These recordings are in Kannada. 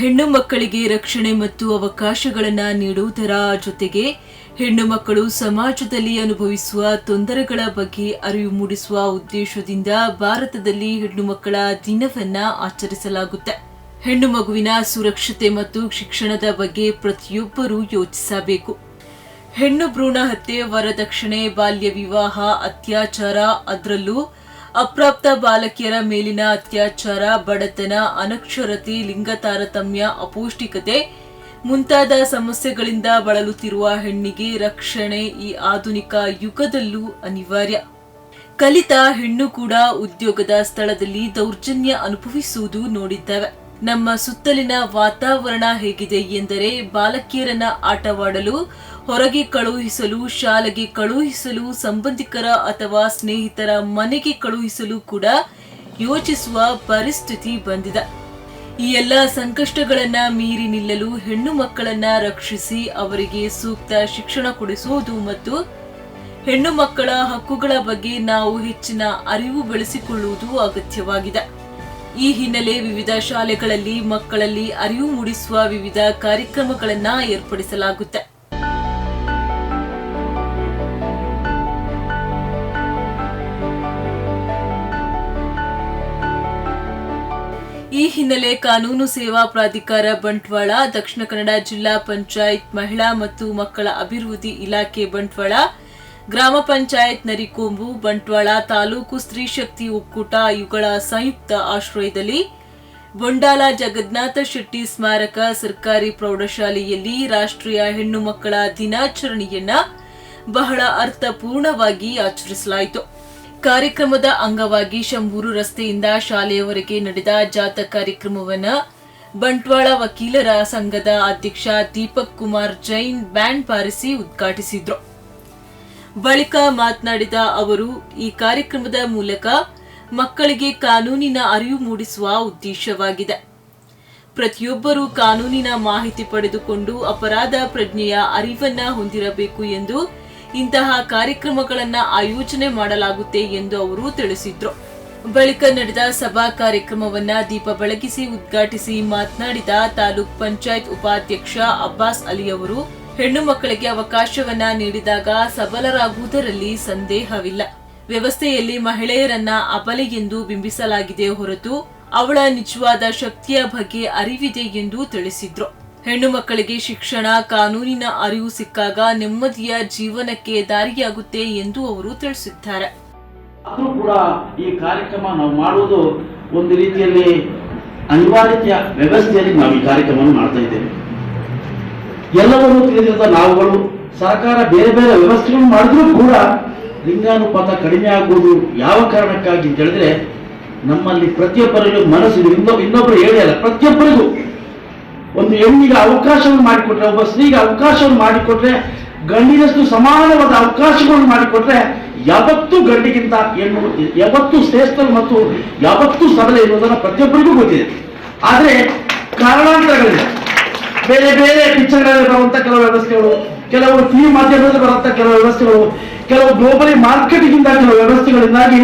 ಹೆಣ್ಣು ಮಕ್ಕಳಿಗೆ ರಕ್ಷಣೆ ಮತ್ತು ಅವಕಾಶಗಳನ್ನು ನೀಡುವುದರ ಜೊತೆಗೆ ಹೆಣ್ಣು ಮಕ್ಕಳು ಸಮಾಜದಲ್ಲಿ ಅನುಭವಿಸುವ ತೊಂದರೆಗಳ ಬಗ್ಗೆ ಅರಿವು ಮೂಡಿಸುವ ಉದ್ದೇಶದಿಂದ ಭಾರತದಲ್ಲಿ ಹೆಣ್ಣು ಮಕ್ಕಳ ದಿನವನ್ನ ಆಚರಿಸಲಾಗುತ್ತೆ. ಹೆಣ್ಣು ಮಗುವಿನ ಸುರಕ್ಷತೆ ಮತ್ತು ಶಿಕ್ಷಣದ ಬಗ್ಗೆ ಪ್ರತಿಯೊಬ್ಬರೂ ಯೋಚಿಸಬೇಕು. ಹೆಣ್ಣು ಭ್ರೂಣ ಹತ್ಯೆ, ವರದಕ್ಷಿಣೆ, ಬಾಲ್ಯ ವಿವಾಹ, ಅತ್ಯಾಚಾರ, ಅದರಲ್ಲೂ ಅಪ್ರಾಪ್ತ ಬಾಲಕಿಯರ ಮೇಲಿನ ಅತ್ಯಾಚಾರ, ಬಡತನ, ಅನಕ್ಷರತೆ, ಲಿಂಗ ತಾರತಮ್ಯ, ಅಪೌಷ್ಟಿಕತೆ ಮುಂತಾದ ಸಮಸ್ಯೆಗಳಿಂದ ಬಳಲುತ್ತಿರುವ ಹೆಣ್ಣಿಗೆ ರಕ್ಷಣೆ ಈ ಆಧುನಿಕ ಯುಗದಲ್ಲೂ ಅನಿವಾರ್ಯ. ಕಲಿತ ಹೆಣ್ಣು ಕೂಡ ಉದ್ಯೋಗದ ಸ್ಥಳದಲ್ಲಿ ದೌರ್ಜನ್ಯ ಅನುಭವಿಸುವುದು ನೋಡಿದ್ದೇವೆ. ನಮ್ಮ ಸುತ್ತಲಿನ ವಾತಾವರಣ ಹೇಗಿದೆ ಎಂದರೆ, ಬಾಲಕಿಯರನ್ನ ಆಟವಾಡಲು ಹೊರಗೆ ಕಳುಹಿಸಲು, ಶಾಲೆಗೆ ಕಳುಹಿಸಲು, ಸಂಬಂಧಿಕರ ಅಥವಾ ಸ್ನೇಹಿತರ ಮನೆಗೆ ಕಳುಹಿಸಲು ಕೂಡ ಯೋಚಿಸುವ ಪರಿಸ್ಥಿತಿ ಬಂದಿದೆ. ಈ ಎಲ್ಲ ಸಂಕಷ್ಟಗಳನ್ನ ಮೀರಿ ನಿಲ್ಲಲು ಹೆಣ್ಣು ಮಕ್ಕಳನ್ನ ರಕ್ಷಿಸಿ ಅವರಿಗೆ ಸೂಕ್ತ ಶಿಕ್ಷಣ ಕೊಡಿಸುವುದು ಮತ್ತು ಹೆಣ್ಣು ಮಕ್ಕಳ ಹಕ್ಕುಗಳ ಬಗ್ಗೆ ನಾವು ಹೆಚ್ಚಿನ ಅರಿವು ಬೆಳೆಸಿಕೊಳ್ಳುವುದು ಅಗತ್ಯವಾಗಿದೆ. ಈ ಹಿನ್ನೆಲೆ ವಿವಿಧ ಶಾಲೆಗಳಲ್ಲಿ ಮಕ್ಕಳಲ್ಲಿ ಅರಿವು ಮೂಡಿಸುವ ವಿವಿಧ ಕಾರ್ಯಕ್ರಮಗಳನ್ನ ಏರ್ಪಡಿಸಲಾಗುತ್ತೆ. ಈ ಹಿನ್ನೆಲೆ ಕಾನೂನು ಸೇವಾ ಪ್ರಾಧಿಕಾರ ಬಂಟ್ವಾಳ, ದಕ್ಷಿಣ ಕನ್ನಡ ಜಿಲ್ಲಾ ಪಂಚಾಯತ್ ಮಹಿಳಾ ಮತ್ತು ಮಕ್ಕಳ ಅಭಿವೃದ್ಧಿ ಇಲಾಖೆ ಬಂಟ್ವಾಳ, ಗ್ರಾಮ ಪಂಚಾಯತ್ ನರಿಕೊಂಬು ಬಂಟ್ವಾಳ, ತಾಲೂಕು ಸ್ತ್ರೀ ಶಕ್ತಿ ಒಕ್ಕೂಟ ಇವುಗಳ ಸಂಯುಕ್ತ ಆಶ್ರಯದಲ್ಲಿ ಬೊಂಡಾಲ ಜಗನ್ನಾಥ ಶೆಟ್ಟಿ ಸ್ಮಾರಕ ಸರ್ಕಾರಿ ಪ್ರೌಢಶಾಲೆಯಲ್ಲಿ ರಾಷ್ಟ್ರೀಯ ಹೆಣ್ಣು ಮಕ್ಕಳ ದಿನಾಚರಣೆಯನ್ನ ಬಹಳ ಅರ್ಥಪೂರ್ಣವಾಗಿ ಆಚರಿಸಲಾಯಿತು. ಕಾರ್ಯಕ್ರಮದ ಅಂಗವಾಗಿ ಶಂಭೂರು ರಸ್ತೆಯಿಂದ ಶಾಲೆಯವರೆಗೆ ನಡೆದ ಜಾಥಾ ಕಾರ್ಯಕ್ರಮವನ್ನು ಬಂಟ್ವಾಳ ವಕೀಲರ ಸಂಘದ ಅಧ್ಯಕ್ಷ ದೀಪಕ್ ಕುಮಾರ್ ಜೈನ್ ಬ್ಯಾಂಡ್ ಬಾರಿಸಿ ಉದ್ಘಾಟಿಸಿದ್ರು. ಬಳಿಕ ಮಾತನಾಡಿದ ಅವರು, ಈ ಕಾರ್ಯಕ್ರಮದ ಮೂಲಕ ಮಕ್ಕಳಿಗೆ ಕಾನೂನಿನ ಅರಿವು ಮೂಡಿಸುವ ಉದ್ದೇಶವಾಗಿದೆ. ಪ್ರತಿಯೊಬ್ಬರೂ ಕಾನೂನಿನ ಮಾಹಿತಿ ಪಡೆದುಕೊಂಡು ಅಪರಾಧ ಪ್ರಜ್ಞೆಯ ಅರಿವನ್ನ ಹೊಂದಿರಬೇಕು ಎಂದು ಇಂತಹ ಕಾರ್ಯಕ್ರಮಗಳನ್ನ ಆಯೋಜನೆ ಮಾಡಲಾಗುತ್ತೆ ಎಂದು ಅವರು ತಿಳಿಸಿದ್ರು. ಬಳಿಕ ನಡೆದ ಸಭಾ ಕಾರ್ಯಕ್ರಮವನ್ನ ದೀಪ ಬೆಳಗಿಸಿ ಉದ್ಘಾಟಿಸಿ ಮಾತನಾಡಿದ ತಾಲೂಕ್ ಪಂಚಾಯತ್ ಉಪಾಧ್ಯಕ್ಷ ಅಬ್ಬಾಸ್ ಅಲಿ ಅವರು, ಹೆಣ್ಣು ಮಕ್ಕಳಿಗೆ ಅವಕಾಶವನ್ನ ನೀಡಿದಾಗ ಸಬಲರಾಗುವುದರಲ್ಲಿ ಸಂದೇಹವಿಲ್ಲ. ವ್ಯವಸ್ಥೆಯಲ್ಲಿ ಮಹಿಳೆಯರನ್ನ ಅಬಲೆ ಎಂದು ಬಿಂಬಿಸಲಾಗಿದೆ ಹೊರತು ಅವಳ ನಿಜವಾದ ಶಕ್ತಿಯ ಬಗ್ಗೆ ಅರಿವಿದೆ ಎಂದು ತಿಳಿಸಿದ್ರು. ಹೆಣ್ಣು ಮಕ್ಕಳಿಗೆ ಶಿಕ್ಷಣ, ಕಾನೂನಿನ ಅರಿವು ಸಿಕ್ಕಾಗ ನೆಮ್ಮದಿಯ ಜೀವನಕ್ಕೆ ದಾರಿಯಾಗುತ್ತೆ ಎಂದು ಅವರು ತಿಳಿಸಿದ್ದಾರೆ. ಆದರೂ ಕೂಡ ಈ ಕಾರ್ಯಕ್ರಮ ನಾವು ಮಾಡುವುದು ಒಂದು ರೀತಿಯಲ್ಲಿ ಅನಿವಾರ್ಯ ವ್ಯವಸ್ಥೆಯಲ್ಲಿ ನಾವು ಈ ಕಾರ್ಯಕ್ರಮವನ್ನು ಮಾಡ್ತಾ ಇದ್ದೇವೆ. ಎಲ್ಲವನ್ನೂ ತಿಳಿದಿರುವ ನಾವುಗಳು ಸರ್ಕಾರ ಬೇರೆ ಬೇರೆ ವ್ಯವಸ್ಥೆಗಳನ್ನು ಮಾಡಿದ್ರೂ ಕೂಡ ಲಿಂಗಾನುಪಾತ ಕಡಿಮೆ ಆಗುವುದು ಯಾವ ಕಾರಣಕ್ಕಾಗಿ ಅಂತ ಹೇಳಿದ್ರೆ, ನಮ್ಮಲ್ಲಿ ಪ್ರತಿಯೊಬ್ಬರಿಗೂ ಮನಸ್ಸಿಗೆ ಇನ್ನೊಬ್ಬರು ಹೇಳಿಲ್ಲ, ಪ್ರತಿಯೊಬ್ಬರಿಗೂ ಒಂದು ಹೆಣ್ಣಿಗೆ ಅವಕಾಶವನ್ನು ಮಾಡಿಕೊಟ್ರೆ, ಒಬ್ಬ ಸ್ತ್ರೀಗೆ ಅವಕಾಶವನ್ನು ಮಾಡಿಕೊಟ್ರೆ, ಗಂಡಿನಷ್ಟು ಸಮಾನವಾದ ಅವಕಾಶಗಳನ್ನು ಮಾಡಿಕೊಟ್ರೆ ಯಾವತ್ತೂ ಗಂಡಿಗಿಂತ ಹೆಣ್ಣು ಯಾವತ್ತೂ ಶ್ರೇಷ್ಠ ಮತ್ತು ಯಾವತ್ತೂ ಸಬಲ ಎನ್ನುವುದನ್ನು ಪ್ರತಿಯೊಬ್ಬರಿಗೂ ಗೊತ್ತಿದೆ. ಆದರೆ ಕಾರಣಾಂತರಗಳಿಂದ ಬೇರೆ ಬೇರೆ ಪಿಕ್ಚರ್ಗಳಲ್ಲಿ ಬರುವಂತ ಕೆಲವು ವ್ಯವಸ್ಥೆಗಳು, ಕೆಲವು ಟಿವಿ ಮಾಧ್ಯಮದಲ್ಲಿ ಬರುವಂತ ಕೆಲವು ವ್ಯವಸ್ಥೆಗಳು, ಕೆಲವು ಗ್ಲೋಬಲಿ ಮಾರ್ಕೆಟಿಂದ ಕೆಲವು ವ್ಯವಸ್ಥೆಗಳಿಂದಾಗಿ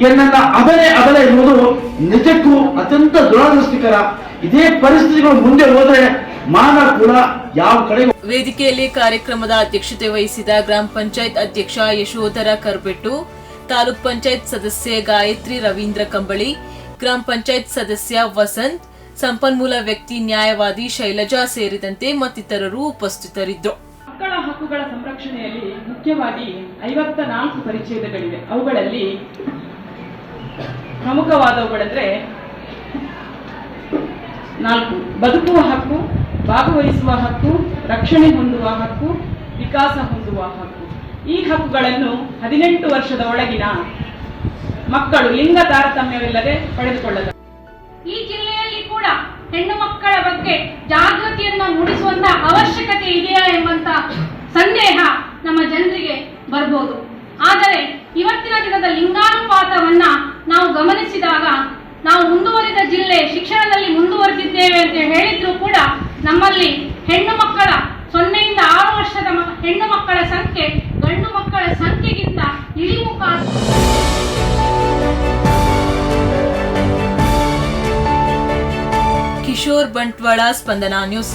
ಹೆಣ್ಣನ್ನ ಅಬಲೆ ಎನ್ನುವುದು ನಿಜಕ್ಕೂ ಅತ್ಯಂತ ದುರದೃಷ್ಟಕರ. ಇದೇ ಪರಿಸ್ಥಿತಿಗಳು ಮುಂದೆ ಹೋದ್ರೆ ಮಾನವ ಕೂಡ ಯಾವ ಕಡೆ. ವೇದಿಕೆಯಲ್ಲಿ ಕಾರ್ಯಕ್ರಮದ ಅಧ್ಯಕ್ಷತೆ ವಹಿಸಿದ ಗ್ರಾಮ ಪಂಚಾಯತ್ ಅಧ್ಯಕ್ಷ ಯಶೋಧರ ಕರ್ಬೆಟ್ಟು, ತಾಲೂಕ್ ಪಂಚಾಯತ್ ಸದಸ್ಯೆ ಗಾಯತ್ರಿ ರವೀಂದ್ರ ಕಂಬಳಿ, ಗ್ರಾಮ ಪಂಚಾಯತ್ ಸದಸ್ಯ ವಸಂತ್, ಸಂಪನ್ಮೂಲ ವ್ಯಕ್ತಿ ನ್ಯಾಯವಾದಿ ಶೈಲಜಾ ಸೇರಿದಂತೆ ಮತ್ತಿತರರು ಉಪಸ್ಥಿತರಿದ್ದರು. ಮಕ್ಕಳ ಹಕ್ಕುಗಳ ಸಂರಕ್ಷಣೆಯಲ್ಲಿ ಮುಖ್ಯವಾಗಿ 54 ಪರಿಚ್ಛೇದಗಳಿವೆ. ಅವುಗಳಲ್ಲಿ ಪ್ರಮುಖವಾದವುಗಳೆಂದರೆ 4: ಬದುಕುವ ಹಕ್ಕು, ಭಾಗವಹಿಸುವ ಹಕ್ಕು, ರಕ್ಷಣೆ ಹೊಂದುವ ಹಕ್ಕು, ವಿಕಾಸ ಹೊಂದುವ ಹಕ್ಕು. ಈ ಹಕ್ಕುಗಳನ್ನು 18 ವರ್ಷದ ಒಳಗಿನ ಮಕ್ಕಳು ಲಿಂಗ ತಾರತಮ್ಯವಿಲ್ಲದೆ ಪಡೆದುಕೊಳ್ಳಬೇಕು. ಈ ಜಿಲ್ಲೆಯಲ್ಲಿ ಕೂಡ ಹೆಣ್ಣು ಮಕ್ಕಳ ಬಗ್ಗೆ ಜಾಗೃತಿಯನ್ನ ಮೂಡಿಸುವಂತಹ ಅವಶ್ಯಕತೆ ಇದೆಯಾ ಎಂಬಂತ ಸಂದೇಹ ನಮ್ಮ ಜನರಿಗೆ ಬರ್ಬೋದು. ಆದರೆ ಇವತ್ತಿನ ದಿನದ ಲಿಂಗಾನುಪಾತವನ್ನ ನಾವು ಗಮನಿಸಿದಾಗ, ನಾವು ಮುಂದುವರಿದ ಜಿಲ್ಲೆ, ಶಿಕ್ಷಣದಲ್ಲಿ ಮುಂದುವರೆದಿದ್ದೇವೆ ಅಂತ ಹೇಳಿದ್ರು ಕೂಡ ನಮ್ಮಲ್ಲಿ ಹೆಣ್ಣು ಮಕ್ಕಳ 0 ಇಂದ 6 ವರ್ಷದ ಹೆಣ್ಣು ಮಕ್ಕಳ ಸಂಖ್ಯೆ ಗಂಡು ಮಕ್ಕಳ ಸಂಖ್ಯೆಗಿಂತ ಇಳಿಮುಖ. ಕಿಶೋರ್ ಬಂಟ್ವಾಳ, ಸ್ಪಂದನಾ ನ್ಯೂಸ್.